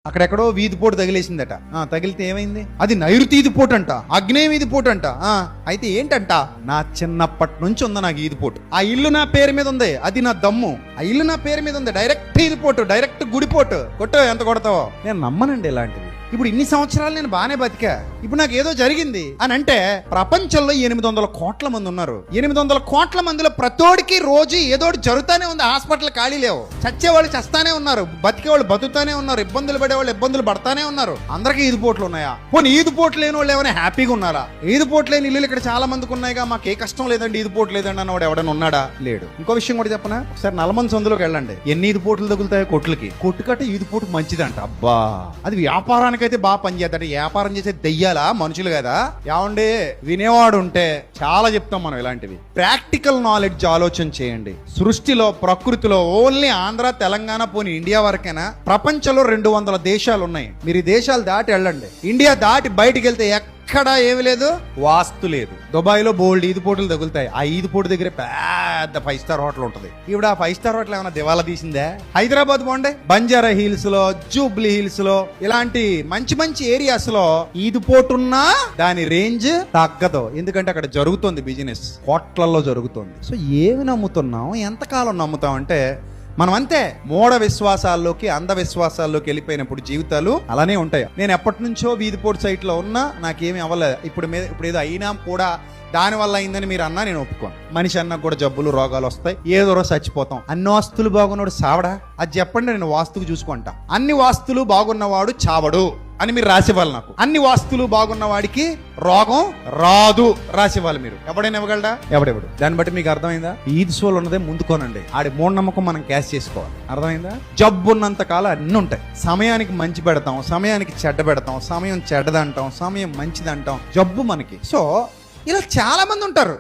అక్కడెక్కడో వీధిపోటు తగిలేసిందట. తగిలితే ఏమైంది? అది నైరుతి ఈదిపోటు అంట, అగ్నేయం ఈదిపోటు అంట. అయితే ఏంటంట? నా చిన్నప్పటి నుంచి ఉంది నాకు ఈదిపోటు. ఆ ఇల్లు నా పేరు మీద ఉంది, అది నా దమ్ము. ఆ ఇల్లు నా పేరు మీద ఉంది, డైరెక్ట్ ఈదిపోటు, డైరెక్ట్ గుడిపోటు. కొట్టు, ఎంత కొడతావో. నేను నమ్మనండి ఇలాంటివి. ఇప్పుడు ఇన్ని సంవత్సరాలు నేను బాగానే బతికా, ఇప్పుడు నాకు ఏదో జరిగింది అని అంటే, ప్రపంచంలో 800 కోట్ల మంది ఉన్నారు. 800 కోట్ల మందిలో ప్రతోడికి రోజు ఏదోటి జరుగుతానే ఉంది. హాస్పిటల్ ఖాళీ లేవు, చచ్చేవాళ్ళు చస్తానే ఉన్నారు, బతికేవాళ్ళు బతుకుతానే ఉన్నారు, ఇబ్బందులు పడేవాళ్ళు ఇబ్బందులు పడతానే ఉన్నారు. అందరికీ ఈదుపోట్లు ఉన్నాయా? పోనీ ఈదుపోట్లు లేని వాళ్ళు ఏమైనా హ్యాపీగా ఉన్నారా? ఈదుపోట్లు లేని ఇల్లు ఇక్కడ చాలా మందికి ఉన్నాయిగా, మాకు ఏ కష్టం లేదండి, ఈదుపోట్లు లేదండి అన్నవాడు ఎవడైనా ఉన్నాడా? లేడు. ఇంకో విషయం కూడా చెప్పనా, ఒకసారి నల్లమంది సందులోకి వెళ్ళండి, ఎన్ని ఈదుపోట్లు తగులుతాయో కొట్లకి. కొట్టు కట్ట ఈదుపోటు మంచిదంట. అబ్బా, అది వ్యాపారానికి అయితే బాగా పనిచేద్దంటే, వ్యాపారం చేసే దెయ్యాలా మనుషులు కదా? ఏమండి, వినేవాడు ఉంటే చాలా చెప్తాం మనం ఇలాంటివి. ప్రాక్టికల్ నాలెడ్జ్ ఆలోచన చేయండి. సృష్టిలో ప్రకృతిలో ఓన్లీ ఆంధ్ర తెలంగాణ పోని ఇండియా వరకైనా ప్రపంచంలో 200 దేశాలు ఉన్నాయి. మీరు ఈ దేశాలు దాటి వెళ్ళండి, ఇండియా దాటి బయటికి వెళ్తే ఎక్కడ ఏమి లేదు, వాస్తు లేదు. దుబాయ్లో బోల్డ్ ఈదుపోటులు తగులుతాయి. ఆ ఈదుపోటు దగ్గర పెద్ద 5 స్టార్ హోటల్ ఉంటుంది. ఇప్పుడు ఆ 5 స్టార్ హోటల్ ఏమైనా దివాలా తీసిందే? హైదరాబాద్ పోండి, బంజారా హిల్స్ లో, జూబ్లీ హిల్స్ లో, ఇలాంటి మంచి మంచి ఏరియాస్ లో ఈదుపోటున్నా దాని రేంజ్ తగ్గదు. ఎందుకంటే అక్కడ జరుగుతుంది బిజినెస్, కోట్లలో జరుగుతుంది. సో ఏమి నమ్ముతున్నాం, ఎంతకాలం నమ్ముతాం అంటే, మనం అంతే మూఢ విశ్వాసాల్లోకి, అంధవిశ్వాసాల్లోకి వెళ్ళిపోయినప్పుడు జీవితాలు అలానే ఉంటాయి. నేను ఎప్పటి నుంచో వీధిపోటు సైట్ లో ఉన్నా, నాకేమీ అవ్వలేదు. ఇప్పుడు ఏదో అయినా కూడా దానివల్ల అయిందని మీరు అన్నా నేను ఒప్పుకోను. మనిషి అన్నా కూడా జబ్బులు రోగాలు వస్తాయి, ఏదో రోజు చచ్చిపోతాం. అన్ని వాస్తులు బాగున్నాడు సావడా? అది చెప్పండి, నేను వాస్తుకు చూసుకుంటా. అన్ని వాస్తులు బాగున్నవాడు చావడు అని మీరు రాసివ్వాలి నాకు. అన్ని వాస్తులు బాగున్న వాడికి రోగం రాదు రాసివ్వాలి మీరు. ఎవడైనా ఇవ్వగలడా? ఎవడెవడు. దాన్ని బట్టి మీకు అర్థమైందా? ఈది సోల్ ఉన్నదే ముందుకోనండి, ఆడి మూఢనమ్మకం మనం క్యాష్ చేసుకోవాలి. అర్థమైందా? జబ్బు ఉన్నంత కాలం అన్ని ఉంటాయి. సమయానికి మంచి పెడతాం, సమయానికి చెడ్డ పెడతాం, సమయం చెడ్డదంటాం, సమయం మంచిదంటాం, జబ్బు మనకి. సో ఇలా చాలా మంది ఉంటారు.